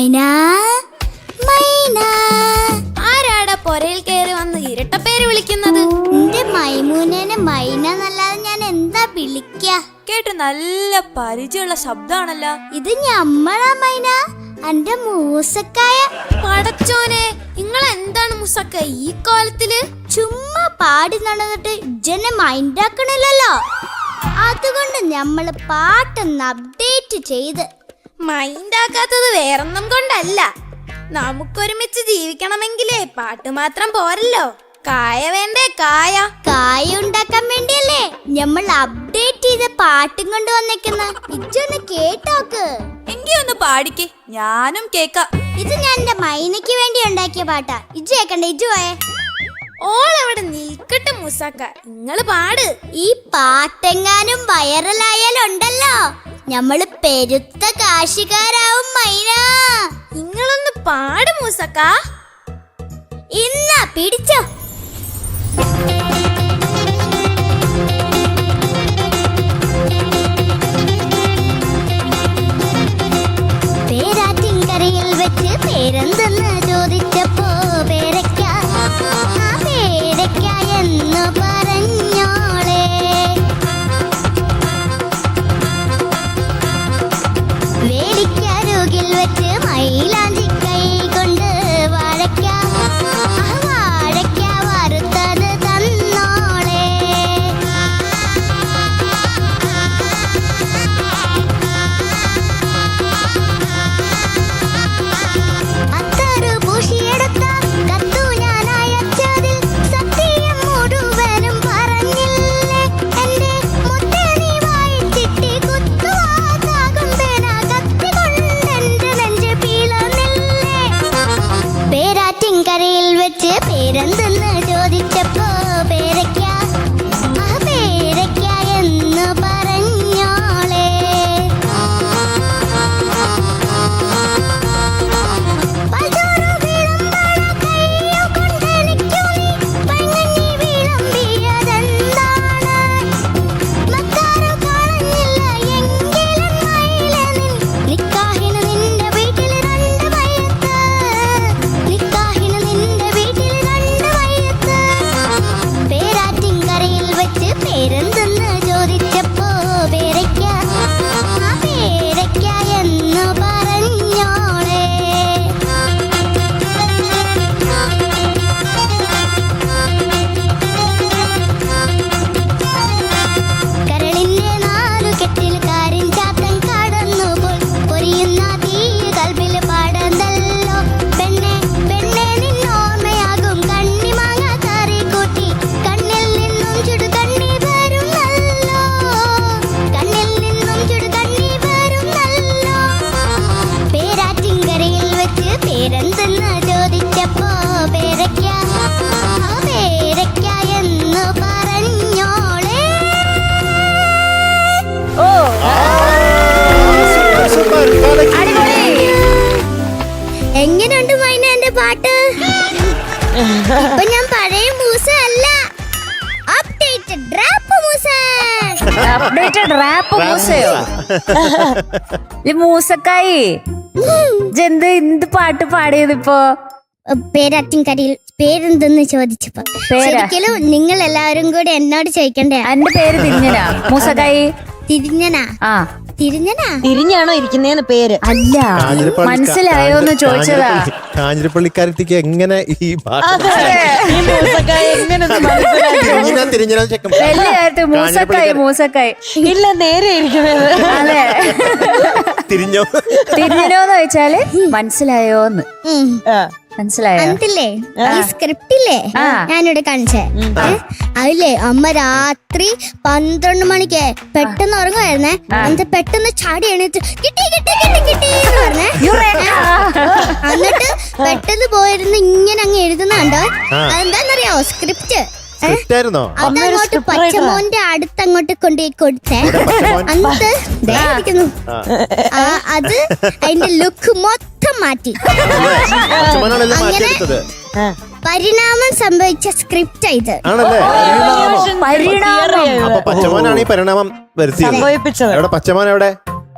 മൈന മൈന ആരാടാ പൊരയിൽ കയറി വന്ന് ഇരട്ടപ്പേര് വിളിക്കുന്നത്? എന്റെ മൈമൂനനെ മൈന എന്നല്ലാതെ ഞാൻ എന്താ വിളിക്ക? കേട്ട് നല്ല പരിചയമുള്ള ശബ്ദാണല്ലോ. ഇത് ഞമ്മളാ മൈന, എന്റെ മൂസക്കായ. പടച്ചോനെ, നിങ്ങൾ എന്താണ് മൂസക്ക ഈ കോലത്തില്? ചുമ്മാ പാടി നടന്നിട്ട് ഇജ്ജനെ മൈൻഡാക്കണില്ലല്ലോ. അതുകൊണ്ട് ഞമ്മള് പാട്ടൊന്ന് അപ്ഡേറ്റ് ചെയ്ത്. മൈൻഡാക്കാത്തത് വേറൊന്നും കൊണ്ടല്ല, നമുക്കൊരുമിച്ച് ജീവിക്കണമെങ്കിലേ പാട്ട് മാത്രം പോരല്ലോ, കായ വേണ്ടേ? കായ ഉണ്ടാക്കാൻ വേണ്ടിയല്ലേ നമ്മൾ അപ്ഡേറ്റ് ചെയ്ത പാട്ടും കൊണ്ട് വന്നേക്കുന്ന. ഇജ്ജൊന്ന് കേട്ടോക്ക്. എങ്കി ഒന്ന് പാടിക്ക്, ഞാനും കേക്കാം. ഇത് ഞാൻ എന്റെ മൈനയ്ക്ക് വേണ്ടി ഉണ്ടാക്കിയ പാട്ടാ. ഇജ്ജ് കേക്കണ്ടേ? ഇജ്ജ് പോയേ. ഓളവിടെ നിൽക്കട്ടെ മൂസക്ക, നിങ്ങള് പാട്. ഈ പാട്ടെങ്ങാനും വൈറലായാലുണ്ടല്ലോ ഞമ്മള് പെരുത്ത കാശുകാരാവും മൈന. നിങ്ങളൊന്ന് പാട് മൂസക്ക. ഇന്നാ പിടിച്ചോ. പേരാറ്റിൻകരയിൽ വെച്ച് പേരെന്തെന്ന് ചോദിച്ചപ്പോ പേരയ്ക്ക എന്ന് പറഞ്ഞോളെ. വേലിക്കരുകിൽ വെച്ച് മൈലാഞ്ചി കൈ കൊണ്ട് വാഴയ്ക്ക വറുത്തത് തന്നോളെ. അത്തറ് പൂശിയെടുത്ത കത്തു ഞാൻ അയച്ചതിൽ സത്യം മുഴുവനും പറഞ്ഞില്ലേ. എന്റെ മുത്തേ നീ വായിച്ചിട്ടി കുത്തുവാതാകും പേന കത്തി കൊണ്ടെന്റെ നെഞ്ച് പിളർന്നില്ലേ. പേരാറ്റിൻകരയിൽ വെച്ച് പേരെന്തെന്ന് ചോദിച്ചപ്പോ പേരയ്ക്ക എന്ന് പറഞ്ഞോളെ. പൽച്ചോറ് വിളമ്പണ കയ്യോ കൊണ്ടെനിക്കു നീ പൈങ്ങഞ്ഞി വിളമ്പിയതെന്താണ്? മക്കാരം കാണുന്നില്ല എങ്കിലും മയിലെ നിൻ നിക്കാഹിന് നിന്റെ വീട്ടിൽ രണ്ട് മയ്യത്ത്. നിക്കാഹിന് നിന്റെ വീട്ടിൽ രണ്ട് മയ്യത്ത്. പേരാറ്റിൻകരയിൽ വെച്ച് പേരെന്തെന്ന് ചോദിച്ചപ്പോ പേരയ്ക്ക എന്ന് പറഞ്ഞോളെ. കരളിന്റെ നാലു കെട്ടിൽ കാരിൻ ചാത്തൻ കടന്നുപോൽ പൊരിയുന്ന തീ കൽബിൽ പാടന്തല്ലോ. പെണ്ണെ പെണ്ണെ നിന്നോർമ്മയാകും കണ്ണിമാങ്ങ കറി കൂട്ടി കണ്ണിൽ നിന്നും ചുടുകണ്ണി വരുന്നല്ലോ. കണ്ണിൽ നിന്നും ചുടുകണ്ണി വരുന്നല്ലോ. പേരാറ്റിൻകരയിൽ വെച്ച് പേരെന്തെന്ന് ചോദിച്ചപ്പോ പേരയ്ക്ക എന്ന് പറഞ്ഞോളെ. എങ്ങനെയുണ്ട് മൈന എന്റെ പാട്ട്? ഇപ്പൊ ഞാൻ പഴയ മൂസ അല്ല, updated rap Moosa. Updated rap മൂസയോ? മൂസക്കായി എന്ത് പാട്ട് പാടിയത് ഇപ്പോ? പേരാറ്റിൻകരയിൽ പേരെന്തെന്ന് ചോദിച്ചപ്പോ ശരിക്കലും നിങ്ങൾ എല്ലാവരും കൂടി എന്നോട് ചോദിക്കണ്ടേ? എന്റെ പേര് തിരിഞ്ഞനാ. മൂസക്കായി തിരിഞ്ഞനാ? ആ തിരിഞ്ഞനാ? തിരിഞ്ഞാണോ ഇരിക്കുന്നേന്ന് പേര്? അല്ല, മനസ്സിലായോന്ന് ചോദിച്ചതാ. കാഞ്ഞിരപ്പള്ളിക്കാരത്തേക്ക് എങ്ങനെ ഈ വലിയ കാര്യത്തിൽ മൂസക്കായി മൂസക്കായി ഇല്ല, നേരെ ഇരിക്കുന്നത്. അതെ, തിരിഞ്ഞനോന്ന് ചോദിച്ചാല് മനസ്സിലായോന്ന്. മനസ്സിലായോ? അതില്ലേ ഈ സ്ക്രിപ്റ്റില്ലേ ഞാനിവിടെ കാണിച്ചേ, അതില്ലേ അമ്മ രാത്രി 12 മണിക്ക് പെട്ടെന്ന് ഉറങ്ങുമായിരുന്നേ. എന്നിട്ട് പെട്ടെന്ന് ചാടി എണീറ്റ് കിട്ടി കിട്ടി കിട്ടി കിട്ടി എന്ന് പറഞ്ഞേ. എന്നിട്ട് പെട്ടെന്ന് പോയിരുന്ന് ഇങ്ങനെ അങ്ങ് എഴുതുന്നുണ്ടോ? അതെന്താന്നറിയാവോ? സ്ക്രിപ്റ്റ് അതങ്ങോട്ട് പച്ചമോന്റെ അടുത്തങ്ങോട്ട് കൊണ്ടുപോയി കൊടുത്തേ. എന്നിട്ട് അത് അതിന്റെ ലുക്ക് മൊത്തം മാറ്റി. അങ്ങനെ പരിണാമം സംഭവിച്ച സ്ക്രിപ്റ്റ് ഇത്.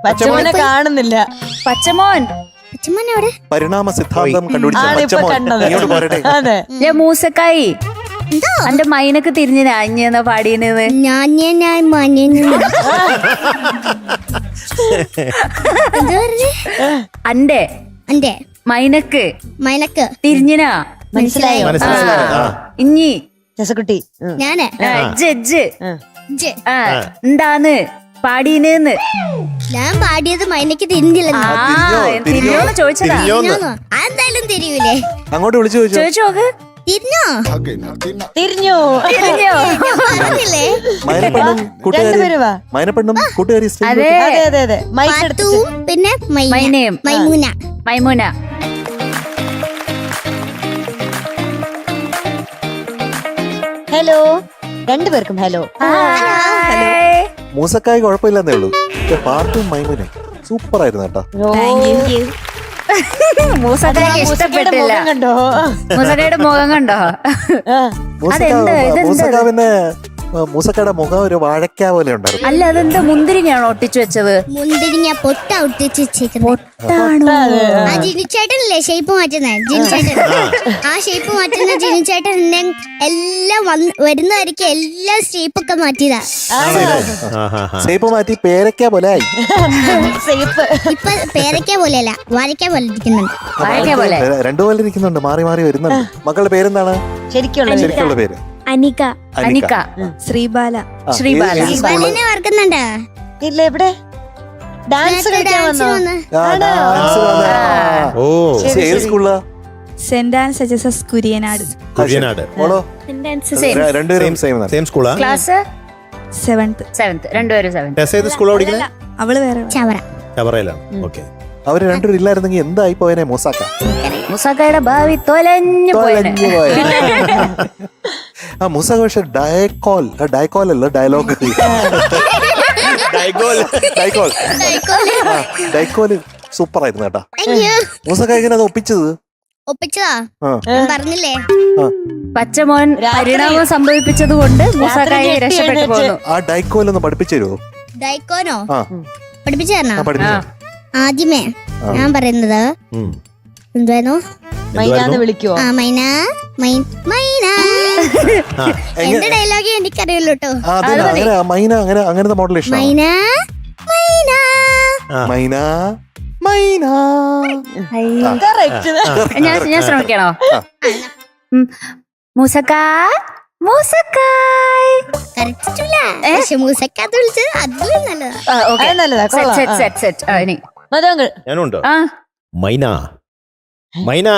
പച്ചമോനെ കാണുന്നില്ല. പച്ചമോൻ അച്ഛമ്മ എവിടെ? പരിണാമ സിദ്ധാന്തം കണ്ടുപിടിച്ച ആണിപ്പോ പച്ചമോൻ കണ്ടത്. ഇങ്ങോട്ട് പോരട്ടെ. അതെ. മൂസക്കായി എന്തോ എന്റെ മൈനക്ക് തിരിഞ്ഞ് ഞാഞ്ഞെന്നാ പാടിയത്. ഞാൻ മഞ്ഞ എന്താ പറഞ്ഞേ? അന്റെ അന്റെ മൈനക്ക് മൈനക്ക് തിരിഞ്ഞിനാ മനസ്സിലായോ? മനസ്സിലായോ? ആ. ഇഞ്ഞി ജസക്കുട്ടി. ഞാന് ജഡ്ജ് ജ്. എന്താന്ന് പാടീനെന്ന്. ഞാൻ പാടിയത് മൈനക്ക് തിരിഞ്ഞില്ലെന്ന്. തിരിഞ്ഞോന്ന് ചോദിച്ചതാ. തിരിഞ്ഞോന്ന്. അതെന്തായാലും തിരിയൂലേ? അങ്ങോട്ട് വിളിച്ചു ചോദിച്ചു. ചോദിച്ചു നോക്ക്. തിരിഞ്ഞോ? തിരിഞ്ഞു. തിരിഞ്ഞോ? പറഞ്ഞില്ലേ? മൈനപ്പെണ്ണും കൂട്ടുകാരി രണ്ടുപേരും വാ. മൈനപ്പെണ്ണും കൂട്ടുകാരി സ്ത്രീ. അതെ അതെ അതെ അതെ. മൈക്ക് എടുത്ത് പാത്തുവും പിന്നെ മൈനയും. മൈമൂന. മൈമുന. ഹലോ. രണ്ടുപേർക്കും ഹലോ. മൂസക്കായി കുഴപ്പമില്ലെന്നേ ഉള്ളൂ. പാട്ടും മൈമുനെ സൂപ്പർ ആയിരുന്നു കേട്ടോ. മൂസക്കായ്ക്ക് ഇഷ്ടപ്പെട്ടില്ല. മുഖം കണ്ടോ? മൂസക്കയുടെ മുഖം കണ്ടോ? അതെന്ത് ഇതെന്ത്? മൂസക്ക പിന്നെ മൂസക്കയുടെ മുഖം ഒരു വാഴയ്ക്ക പോലെ ഉണ്ടായിരുന്നു. അല്ല അതെന്താ മുന്തിരിങ്ങയാണോ ഒട്ടിച്ചു വെച്ചത്? മുന്തിരിങ്ങ പൊട്ട ഒട്ടിച്ച് വെച്ചേക്കുന്നത്. പൊട്ടാണോ? ആ ജിനിച്ചേട്ടനല്ലേ ഷേപ്പ് മാറ്റുന്നത്? ജിനിച്ചേട്ടൻ ആ ഷേപ്പ് മാറ്റുന്ന ജിനിച്ചേട്ടൻ എല്ലാം വരുന്നവർക്ക് എല്ലാം ഷേപ്പൊക്കെ മാറ്റിയതാ. സേപ്പ് മാറ്റി പേരയ്ക്ക പോലെ ആയി. സേഫ്. ഇപ്പൊ പേരയ്ക്ക പോലെയല്ല, വാഴയ്ക്ക പോലെ ഇരിക്കുന്നുണ്ട്. വാഴയ്ക്ക പോലെ. രണ്ടുപോലെ ഇരിക്കുന്നുണ്ട്, മാറി മാറി വരുന്നുണ്ട്. മക്കളുടെ പേരെന്താണ്? ശരിക്കുള്ള പേര് അനിക. അനിക. ശ്രീബാല. ശ്രീബാല. ഇവനെ ഓർക്കുന്നുണ്ടോ? ഇല്ല എവിടെ? ഡാൻസ് കളിക്കാൻ വന്നോ? ഓ ഏത് സ്കൂളിലാ? Saint Ann's H Kuriyanad. Kuriyanad. മോളോ? രണ്ടുപേരും സെയിം സ്കൂളാ? Class 7th. 7th. രണ്ടുപേരും 7th. ടെസ് ഏത് സ്കൂളാ പഠിക്കുന്നത്? അവള് വേറെ. ചവറ. ചവറയിലാണ്. ഓക്കെ. അവര് രണ്ടുപേരും ഇല്ലായിരുന്നെങ്കിൽ എന്തായി പോയനെ മൂസാക്ക. മൂസാക്കയുടെ ഭാവി തൊലഞ്ഞു പോയത്. ആ മൂസാക്ക പക്ഷെ ഡയക്കോൾ അല്ല ഡയലോഗ്. ഡൈക്കോല് സൂപ്പർ ആയിരുന്നു കേട്ടാ. മൂസാക്ക എങ്ങനെ അത് ഒപ്പിച്ചത്? ഒപ്പിച്ചതാ ഞാൻ പറഞ്ഞില്ലേ? പച്ചമോൻ പരിണാമം സംഭവിപ്പിച്ചത് കൊണ്ട് മൂസാക്കായി രക്ഷപ്പെട്ടു പോന്നു. ആ ഡൈക്കോലൊന്ന് പഠിപ്പിച്ചു തരുമോ? ഡൈക്കോനോ? ആ പഠിപ്പിച്ചു തരണോ? പഠിപ്പിച്ചു. ആദ്യമേ ഞാൻ പറയുന്നത് എന്തായിരുന്നു? മൈനാന്ന് വിളിക്കുവോ? ആ മൈന മൈന. എന്റെ ഡയലോഗ് എനിക്കറിയുള്ളൂ കേട്ടോ. അങ്ങനെ മൈന അങ്ങനത്തെ മോഡൽ ഇഷ്ടം. മൈന മൈന മൈന മൈന. ഞാൻ ശ്രമിക്കണോ? മൂസക്കാ മൂസക്കായ്. കറക്റ്റില്ല, പക്ഷെ മൂസക്കാത്ത് വിളിച്ചത് അതിലും നല്ലതാ. നല്ലതാ. ഇനി മതങ്ങൾ ഞാനുണ്ടോ? ആ മൈന മൈന.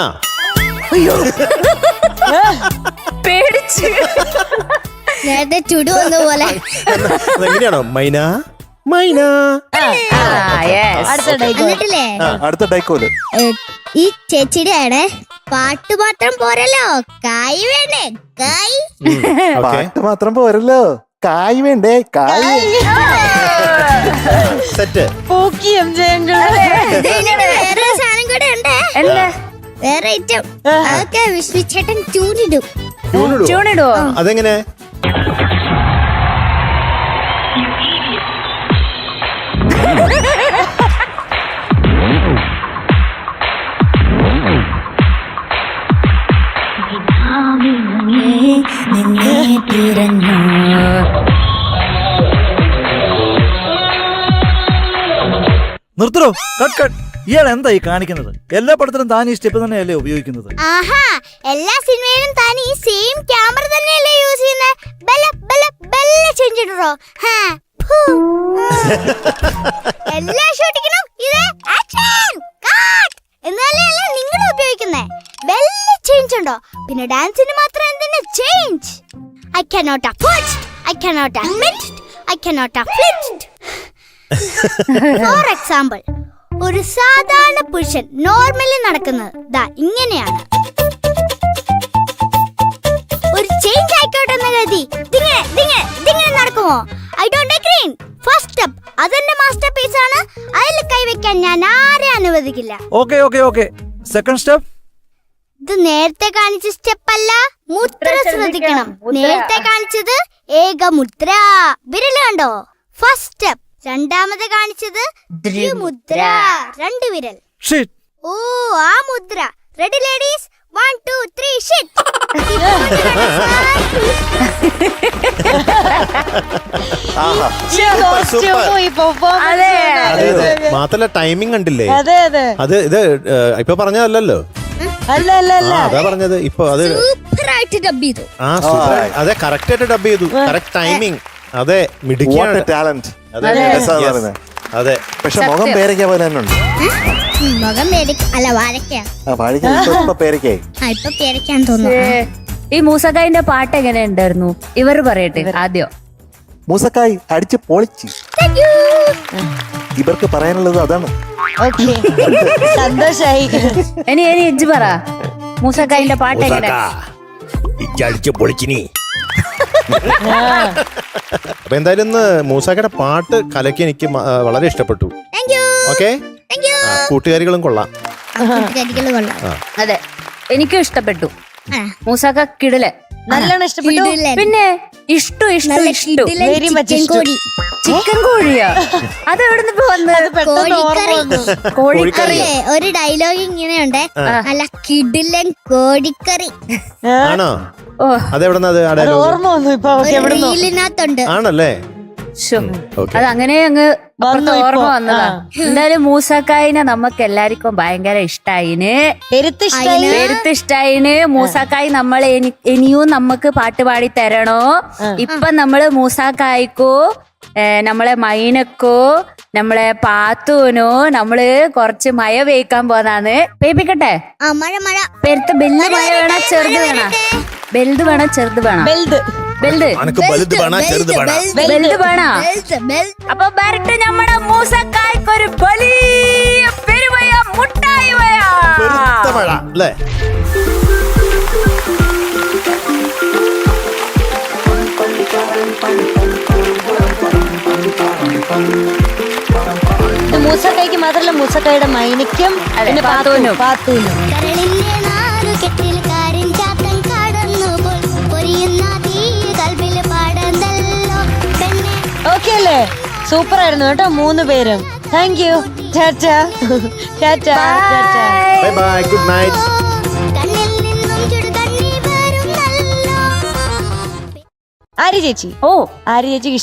പേടിച്ച് നേരത്തെ ചുടു വന്ന പോലെ. എങ്ങനെയാണോ? മൈന മൈന. എന്നിട്ടില്ലേ അടുത്ത ഡൈക്കോല് ഈ ചേച്ചിയുടെ ആണ് പാട്ട് മാത്രം പോരല്ലോ, കായ് വേണ്ടേ? കായ് പാട്ട് മാത്രം പോരല്ലോ, കായ് വേണ്ടേ? കായ് സെറ്റ്. വേറെ സാധനം കൂടെ ഉണ്ട്. വേറെ ഐറ്റം അതൊക്കെ വിശ്വചേട്ടൻ ട്യൂണിടും. ട്യൂണിടുവോ? അതെങ്ങനെ? നിർത്തോ, കട്ട് കട്ട്. ഇയാൾ എന്താ ഈ കാണിക്കുന്നത്? എല്ലാ പടത്തിലും താൻ ഈ സ്റ്റെപ്പ് തന്നെയല്ലേ ഉപയോഗിക്കുന്നത്? ആഹാ, എല്ലാ സിനിമയിലും താൻ ഈ സെയിം ക്യാമറ തന്നെയല്ലേ യൂസ് ചെയ്യുന്നത്? ചേഞ്ച് ഇടോ? എല്ലാ ഷൂട്ടിങ്ങിനും ഇത് ആക്ഷൻ കട്ട് എന്നല്ലേ നിങ്ങൾ ഉപയോഗിക്കുന്നേ? വല്ല ചേഞ്ച് ഉണ്ടോ? പിന്നെ ഡാൻസിന് മാത്രം എന്തിനാ change? I cannot afford, I cannot admit, I cannot afflict. For example, ഒരു സാധാരണ പുരുഷൻ നോർമലി നടക്കുന്നത് ദാ ഇങ്ങനെയാണ്. ഒരു ചേഞ്ച് ആയിക്കോട്ടെ എന്ന് കരുതി ദിങ്ങനെ നടക്കുമോ? I don't agree. First step അതെന്റെ മാസ്റ്റർ പീസ് ആണ്. അതിൽ കൈവയ്ക്കാൻ ഞാൻ ആരെ അനുവദിക്കില്ല. ഓക്കെ. Second step. ഇത് നേരത്തെ കാണിച്ച സ്റ്റെപ്പ് അല്ല, മുദ്ര ശ്രദ്ധിക്കണം. നേരത്തെ കാണിച്ചത് ഏകമുദ്ര, വിരൽ കണ്ടോ? First step. രണ്ടാമത് കാണിച്ചത് ദ്വിമുദ്ര, 2 വിരൽ. ഓ ആ മുദ്ര. Ready ladies, 1 2 3 shit. ആഹാ ഈ കോസ്റ്റ്യൂമും ഈ പെർഫോമൻസും. അതെ. അതെ അതെ മാത്രല്ല ടൈമിംഗ് കണ്ടില്ലേ അതെ അതെ അത് ഇത് ഇപ്പൊ പറഞ്ഞതല്ലല്ലോ അല്ല അല്ല അല്ല അതാ പറഞ്ഞത് ഇപ്പൊ അത് സൂപ്പർ ആയിട്ട് ഡബ് ചെയ്തു. super. അതെ കറക്റ്റ് ആയിട്ട് ഡബ് ചെയ്തു കറക്റ്റ് ടൈമിംഗ് അതെ വാട്ട് മിടുക്കിയാണ് എ ടാലന്റ്. അതെ അതെ പക്ഷെ മുഖം പേരയ്ക്ക പോലെ തന്നെ ഉണ്ട്. മുഖം പേരക്ക അല്ല വാഴക്ക. ആ വാഴയ്ക്ക ഇപ്പൊ പേരയ്ക്കായി. ഇപ്പൊ പേരക്കാന്ന് തോന്നുന്നു. ഈ മൂസക്കായിന്റെ പാട്ട് എങ്ങനെ ഉണ്ടായിരുന്നു? ഇവർ പറയട്ടെ ആദ്യം. മൂസക്കായി അടിച്ച് പൊളിച്ച്. ഇവർക്ക് പറയാനുള്ളത് അതാണ്. ഓക്കെ സന്തോഷായി. ഇനി ഇജ്ജ് പറ മൂസക്കായിന്റെ പാട്ട് എങ്ങനെ? അടിച്ച് പൊളിച്ചിനി. അപ്പൊ എന്തായാലും ഇന്ന് മൂസാക്കയുടെ പാട്ട് കലക്കി എനിക്ക് വളരെ ഇഷ്ടപ്പെട്ടു. ഓക്കെ കൂട്ടുകാരികളും കൊള്ളാം. അതെ എനിക്കും ഇഷ്ടപ്പെട്ടു. മൂസാക്ക കിടില് നല്ലോണം ഇഷ്ടപ്പെട്ടു. പിന്നെ ഇഷ്ടു Very much ഇഷ്ടം. ചിക്കൻ കോഴിയാ അത് എവിടുന്ന് ഇപ്പൊ വന്ന്? പെട്ടെന്ന് ഓർമ്മ വന്നു. കോഴിക്കറി. ഒരു ഡയലോഗ് ഇങ്ങനെയുണ്ട്, അല്ല കിടിലൻ കോഴിക്കറി. ആണോ? ഓ അതെവിടെന്നാ അത് അത് ഓർമ്മ വന്നു ഇപ്പൊ. ഓക്കെ ഒരു എവിടുന്നോ റീലിനകത്തുണ്ട്. ആണല്ലേ? ശോ. Okay. അത് അങ്ങനെ അങ്ങ് അപ്പുറത്ത് വന്നു ഓർമ്മ ഇപ്പൊ. വന്നതാ. എന്തായാലും മൂസക്കായിനെ നമുക്ക് എല്ലാവർക്കും ഭയങ്കര ഇഷ്ടായിന്. പെരുത്ത് ഇഷ്ടായി. പെരുത്ത് ഇഷ്ടായിന്. മൂസാക്കായി നമ്മളെ ഇനിയും നമുക്ക് പാട്ട് പാടി തരണോ? ഇപ്പൊ നമ്മള് മൂസാക്കായിക്കോ നമ്മളെ മൈനക്കോ നമ്മളെ പാത്തൂനോ നമ്മള് കുറച്ച് മഴ പെയ്ക്കാൻ പോന്നാന്ന്. പെയ്പ്പിക്കട്ടെ? ആ മഴ മഴ. പെരുത്ത് ബെല്ല് മഴ വേണോ ചെറുത് വേണോ? ബെൽത് വേണോ ചെറുത് വേണോ? ബെൽത് ബെൽത് അനക്ക് വലുത് വേണ ചെറുത് വേണ ബെൽത് വേണോ? ബെൽറ്റ്. അപ്പൊ വരട്ടെ നമ്മുടെ മൂസക്കായ്ക്കൊരു വലിയ പെരുമയ മുട്ടായി പെരുത്ത മഴ അല്ലേ? ഇത് മൂസക്കായ്ക്ക് മാത്രല്ല മൂസക്കായുടെ മൈനയ്ക്കും അതെ, പിന്നെ പാത്തൂനും. പാത്തൂനും. കരളിന്റെ നാലുകെട്ടിൽ കരിഞ്ചാത്തൻ കടന്നുപോൽ പൊരിയുന്ന തീ കൽവിൽ പാടന്തല്ലോ പെണ്ണെ. ഓക്കെ അല്ലേ? സൂപ്പർ ആയിരുന്നു കേട്ടോ 3 പേരും. Thank you. Tata Tata Tata. Bye bye good night. കണ്ണിൽ നിന്നും ചുടുകണ്ണീർ വരുന്നല്ലോ. ആര്യ ചേച്ചി ഓ ആര്യ ചേച്ചിക്ക്